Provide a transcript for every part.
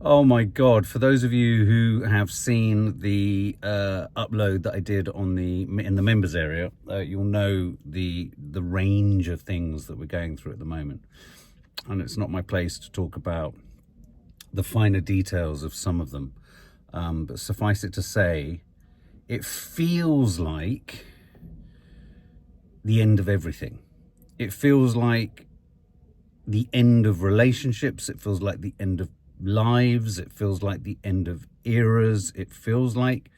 Oh my God. For those of you who have seen the upload that I did on in the members area, you'll know the range of things that we're going through at the moment. And it's not my place to talk about the finer details of some of them. But suffice it to say, it feels like the end of everything. It feels like the end of relationships. It feels like the end of lives. It feels like the end of eras. It feels like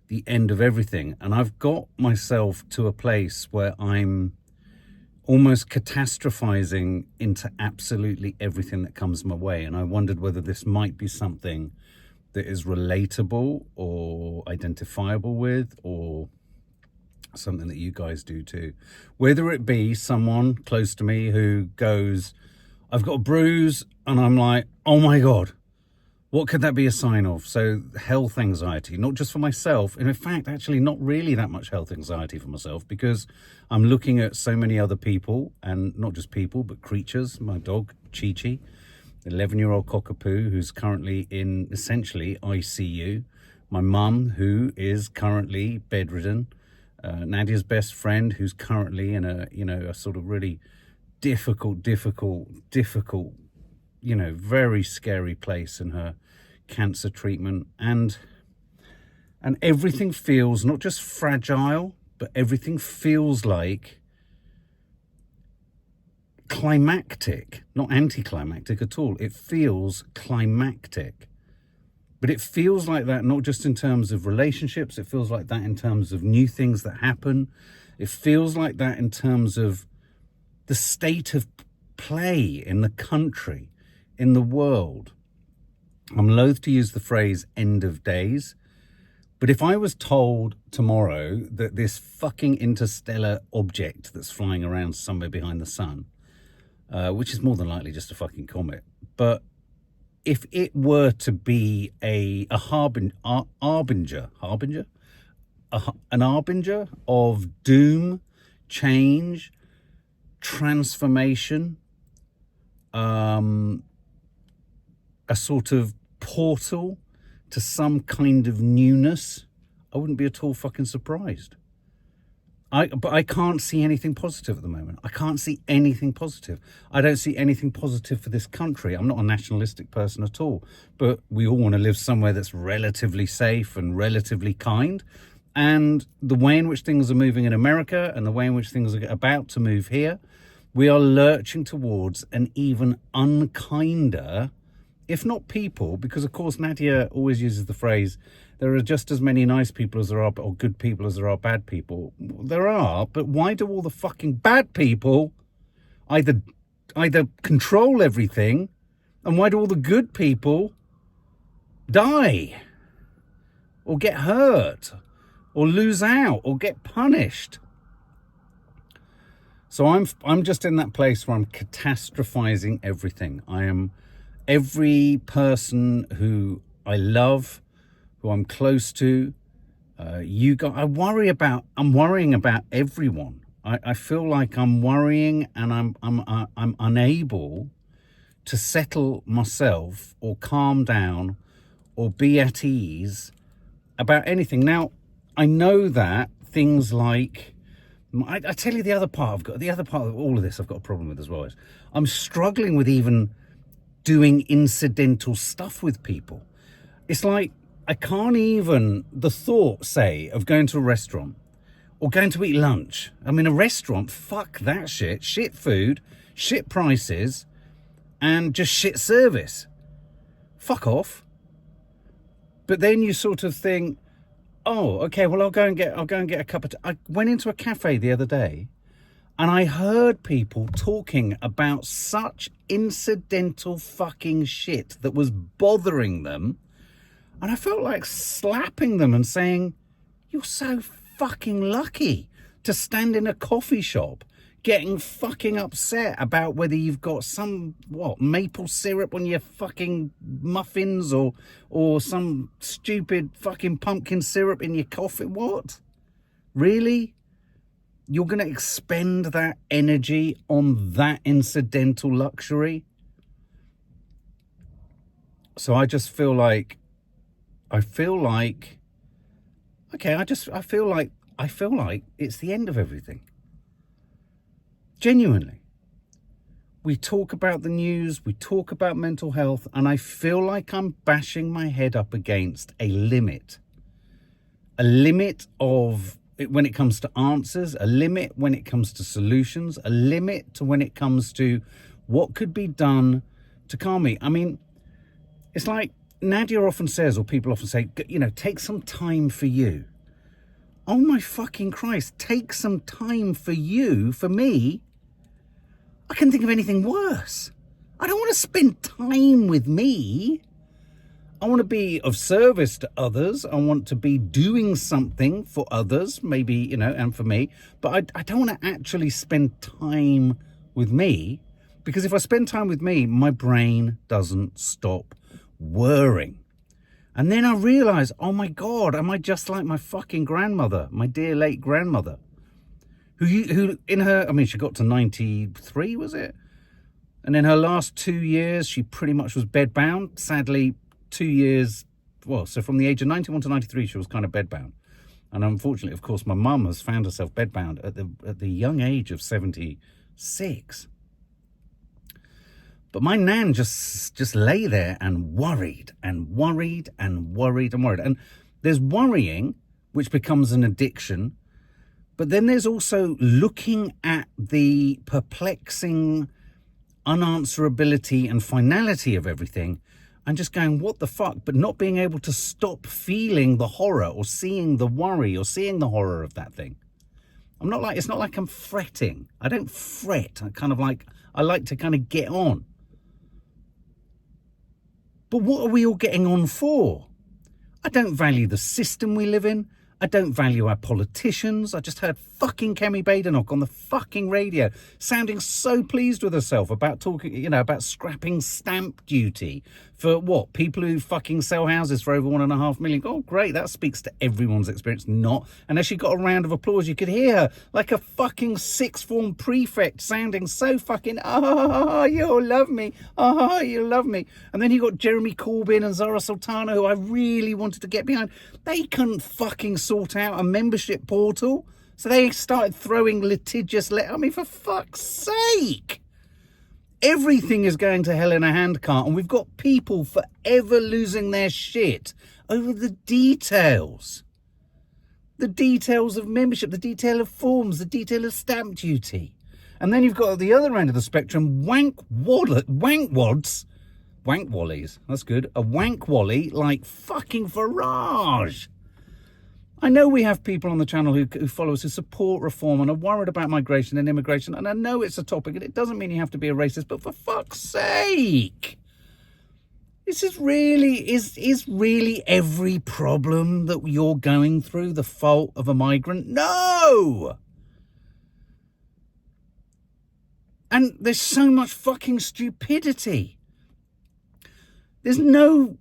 the end of everything. And I've got myself to a place where I'm almost catastrophizing into absolutely everything that comes my way. And I wondered whether this might be something that is relatable or identifiable with, or something that you guys do too. Whether it be someone close to me who goes, I've got a bruise, and I'm like, oh my God, what could that be a sign of? So health anxiety, not just for myself, and in fact, actually not really that much health anxiety for myself, because I'm looking at so many other people, and not just people, but creatures. My dog, Chi-Chi, 11-year-old cockapoo, who's currently in essentially ICU. My mum, who is currently bedridden. Nadia's best friend, who's currently in a sort of really difficult, very scary place in her cancer treatment. And everything feels not just fragile, but everything feels like climactic, not anticlimactic at all. It feels climactic. But it feels like that not just in terms of relationships, it feels like that in terms of new things that happen. It feels like that in terms of the state of play in the country, in the world. I'm loath to use the phrase end of days, but if I was told tomorrow that this fucking interstellar object that's flying around somewhere behind the sun, which is more than likely just a fucking comet, but if it were to be an harbinger of doom, change, transformation, a sort of portal to some kind of newness, I wouldn't be at all fucking surprised. But I can't see anything positive at the moment. I can't see anything positive. I don't see anything positive for this country. I'm not a nationalistic person at all, but we all want to live somewhere that's relatively safe and relatively kind. And the way in which things are moving in America and the way in which things are about to move here, we are lurching towards an even unkinder, if not people, because of course Nadia always uses the phrase, there are just as many nice people as there are, or good people as there are bad people. There are, but why do all the fucking bad people either control everything, and why do all the good people die, or get hurt, or lose out, or get punished? So I'm just in that place where I'm catastrophizing everything. I am every person who I love, who I'm close to, I'm worrying about everyone. I feel like I'm worrying, and I'm unable to settle myself or calm down or be at ease about anything. Now, I know that things like, I tell you the other part of all of this I've got a problem with as well, is I'm struggling with even doing incidental stuff with people. It's like I can't even, the thought, say, of going to a restaurant or going to eat lunch. I mean, a restaurant, fuck that shit. Shit food, shit prices, and just shit service. Fuck off. But then you sort of think, oh, okay, well, I'll go and get a cup of tea. I went into a cafe the other day, and I heard people talking about such incidental fucking shit that was bothering them. And I felt like slapping them and saying, you're so fucking lucky to stand in a coffee shop getting fucking upset about whether you've got some, maple syrup on your fucking muffins or some stupid fucking pumpkin syrup in your coffee. What? Really? You're going to expend that energy on that incidental luxury? So I just feel like, I feel like it's the end of everything. Genuinely. We talk about the news, we talk about mental health, and I feel like I'm bashing my head up against a limit. A limit of when it comes to answers, a limit when it comes to solutions, a limit to when it comes to what could be done to calm me. I mean, it's like Nadia often says, or people often say, you know, take some time for you. Oh my fucking Christ, take some time for you, for me. I can't think of anything worse. I don't want to spend time with me. I want to be of service to others. I want to be doing something for others, maybe, you know, and for me. But I don't want to actually spend time with me, because if I spend time with me, my brain doesn't stop whirring. And then I realize, oh my God, am I just like my fucking grandmother, my dear late grandmother, who in her, I mean, she got to 93, was it? And in her last 2 years, she pretty much was bedbound. Sadly, 2 years, well, so from the age of 91 to 93, she was kind of bedbound. And unfortunately, of course, my mum has found herself bedbound at the young age of 76. But my nan just lay there and worried and worried and worried and worried. And there's worrying, which becomes an addiction. But then there's also looking at the perplexing unanswerability and finality of everything and just going, what the fuck? But not being able to stop feeling the horror or seeing the worry or seeing the horror of that thing. It's not like I'm fretting. I don't fret. I like to kind of get on. But what are we all getting on for? I don't value the system we live in. I don't value our politicians. I just heard fucking Kemi Badenoch on the fucking radio sounding so pleased with herself about talking, you know, about scrapping stamp duty for what? People who fucking sell houses for over 1.5 million. Oh, great. That speaks to everyone's experience. Not. And as she got a round of applause, you could hear her like a fucking sixth form prefect sounding so fucking, you'll love me. You'll love me. And then you got Jeremy Corbyn and Zara Sultana, who I really wanted to get behind. They couldn't fucking sort out a membership portal. So they started throwing litigious letters. I mean, for fuck's sake. Everything is going to hell in a handcart, and we've got people forever losing their shit over the details. The details of membership, the detail of forms, the detail of stamp duty. And then you've got at the other end of the spectrum, wankwads, wankwallies, that's good, a wankwally like fucking Farage. I know we have people on the channel who follow us, who support reform and are worried about migration and immigration, and I know it's a topic, and it doesn't mean you have to be a racist, but for fuck's sake, this is really every problem that you're going through the fault of a migrant? No! And there's so much fucking stupidity. There's no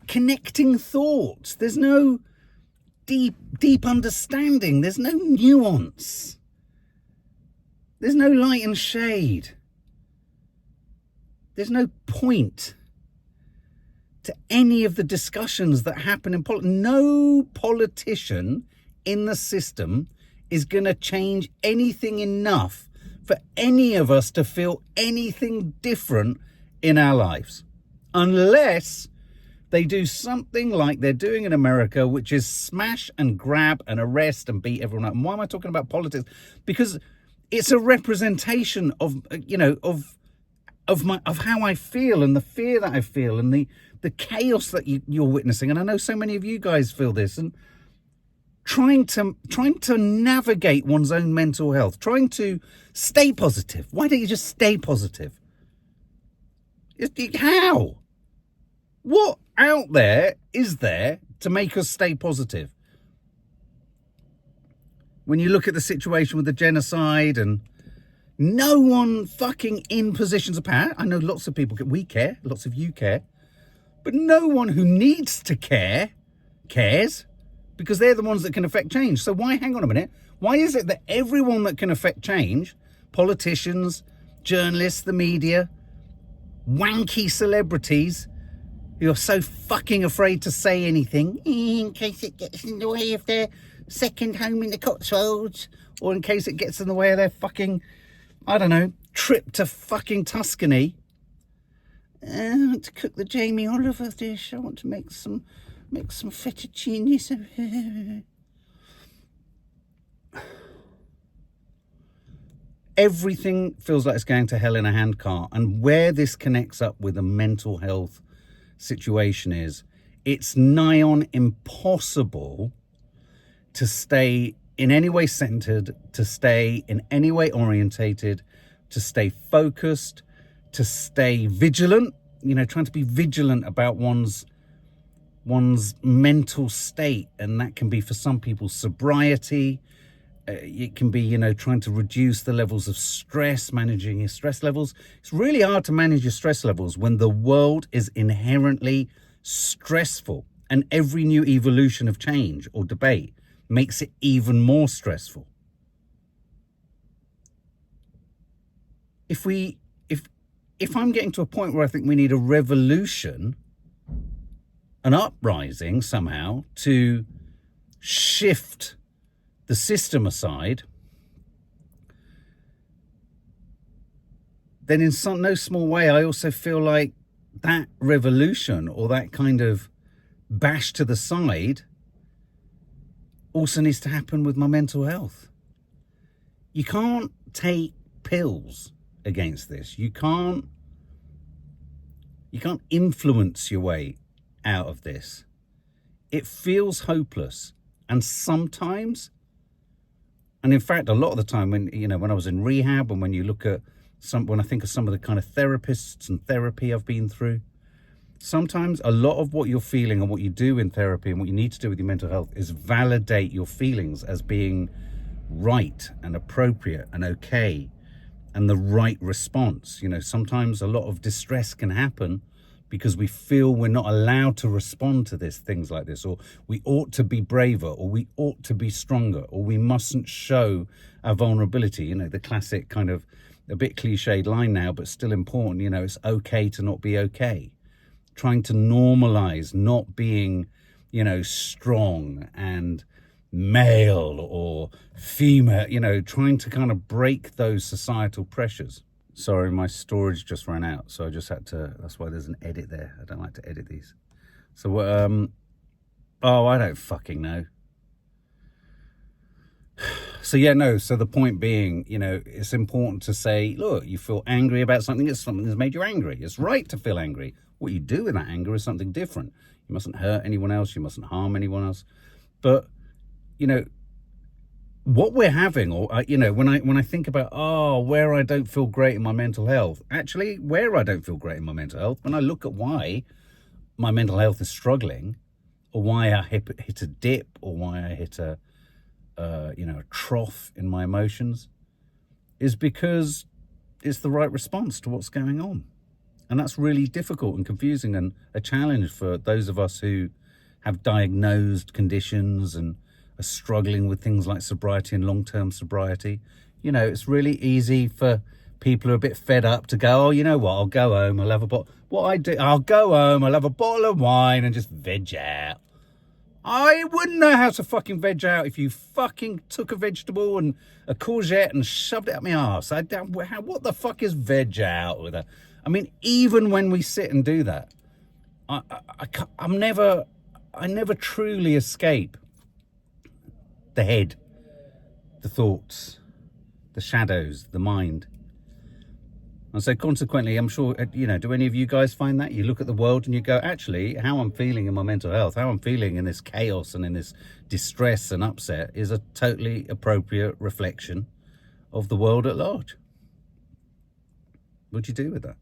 connecting thoughts. There's no deep understanding. There's no nuance. There's no light and shade. There's no point to any of the discussions that happen in politics. No politician in the system is going to change anything enough for any of us to feel anything different in our lives, unless they do something like they're doing in America, which is smash and grab and arrest and beat everyone up. And why am I talking about politics? Because it's a representation of, you know, of how I feel and the fear that I feel and the chaos that you're witnessing. And I know so many of you guys feel this, and trying to navigate one's own mental health, trying to stay positive. Why don't you just stay positive? How? What out there is there to make us stay positive? When you look at the situation with the genocide and no one fucking in positions of power, I know lots of people, we care, lots of you care, but no one who needs to care cares, because they're the ones that can affect change. So why, hang on a minute, why is it that everyone that can affect change, politicians, journalists, the media, wanky celebrities, who are so fucking afraid to say anything in case it gets in the way of their second home in the Cotswolds, or in case it gets in the way of their fucking, I don't know, trip to fucking Tuscany. I want to cook the Jamie Oliver dish. I want to make some fettuccine. Everything feels like it's going to hell in a handcart. And where this connects up with a mental health situation is, it's nigh on impossible to stay in any way centered, to stay in any way orientated, to stay focused, to stay vigilant, trying to be vigilant about one's mental state. And that can be, for some people, sobriety. It can be, trying to reduce the levels of stress, managing your stress levels. It's really hard to manage your stress levels when the world is inherently stressful, and every new evolution of change or debate makes it even more stressful. If I'm getting to a point where I think we need a revolution, an uprising somehow to shift the system aside, then in no small way, I also feel like that revolution, or that kind of bash to the side, also needs to happen with my mental health. You can't take pills against this. You can't influence your way out of this. It feels hopeless. And sometimes, and in fact, a lot of the time when I was in rehab, and when you look at when I think of some of the kind of therapists and therapy I've been through, sometimes a lot of what you're feeling and what you do in therapy and what you need to do with your mental health is validate your feelings as being right and appropriate and okay and the right response. Sometimes a lot of distress can happen because we feel we're not allowed to respond to things like this, or we ought to be braver, or we ought to be stronger, or we mustn't show our vulnerability. The classic kind of a bit cliched line now, but still important. It's okay to not be okay. Trying to normalize not being, strong and male or female, trying to kind of break those societal pressures. Sorry, my storage just ran out, so I just had to, that's why there's an edit there. I don't like to edit these. So, I don't fucking know. So the point being, it's important to say, look, you feel angry about something, it's something that's made you angry. It's right to feel angry. What you do with that anger is something different. You mustn't hurt anyone else, you mustn't harm anyone else. But, what we're having, or when I think about where I don't feel great in my mental health, actually where I don't feel great in my mental health, when I look at why my mental health is struggling, or why I hit a dip, or why I hit a trough in my emotions, is because it's the right response to what's going on. And that's really difficult and confusing, and a challenge for those of us who have diagnosed conditions and are struggling with things like sobriety and long-term sobriety. It's really easy for people who are a bit fed up to go, I'll go home, I'll have a bottle. I'll go home, I'll have a bottle of wine and just veg out. I wouldn't know how to fucking veg out if you fucking took a vegetable and a courgette and shoved it up my arse. What the fuck is veg out with that? I mean, even when we sit and do that, I never truly escape the head, the thoughts, the shadows, the mind. And so consequently, I'm sure, do any of you guys find that? You look at the world and you go, actually, how I'm feeling in my mental health, how I'm feeling in this chaos and in this distress and upset is a totally appropriate reflection of the world at large. What do you do with that?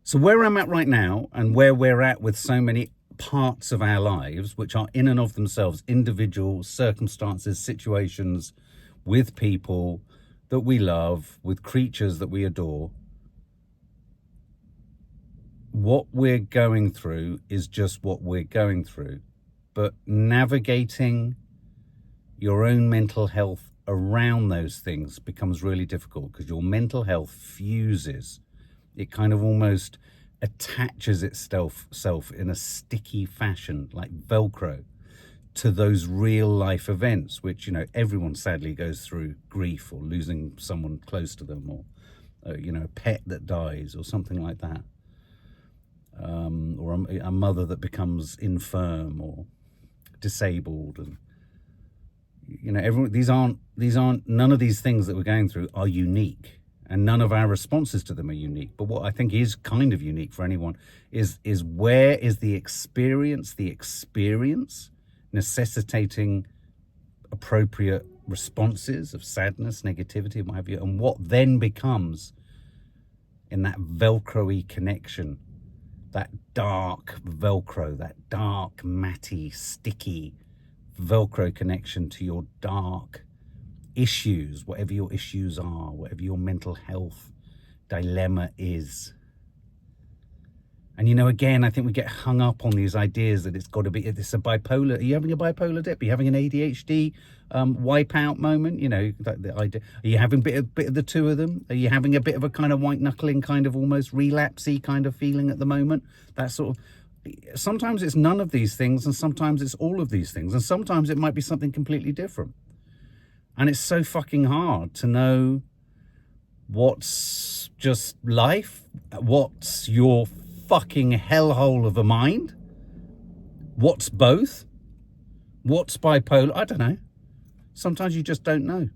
So where I'm at right now, and where we're at with so many parts of our lives, which are in and of themselves individual circumstances, situations, with people that we love, with creatures that we adore, what we're going through is just what we're going through. But navigating your own mental health around those things becomes really difficult, because your mental health fuses. It kind of almost attaches itself in a sticky fashion, like Velcro, to those real life events, which, you know, everyone sadly goes through: grief, or losing someone close to them, or you know, a pet that dies, or something like that, or a mother that becomes infirm or disabled. And you know, none of these things that we're going through are unique, and none of our responses to them are unique. But what I think is kind of unique for anyone is where is the experience necessitating appropriate responses of sadness, negativity, and what have you, and what then becomes in that Velcro-y connection, that dark Velcro, that dark, matty, sticky Velcro connection to your dark issues, whatever your issues are, whatever your mental health dilemma is. And, you know, again, I think we get hung up on these ideas that it's got to be, it's a bipolar. Are you having a bipolar dip? Are you having an ADHD wipeout moment? You know, the idea. Are you having a bit of the two of them? Are you having a bit of a kind of white knuckling, kind of almost relapsey kind of feeling at the moment? That sort of, sometimes it's none of these things, and sometimes it's all of these things, and sometimes it might be something completely different. And it's so fucking hard to know what's just life, what's your fucking hellhole of a mind, what's both, what's bipolar. I don't know. Sometimes you just don't know.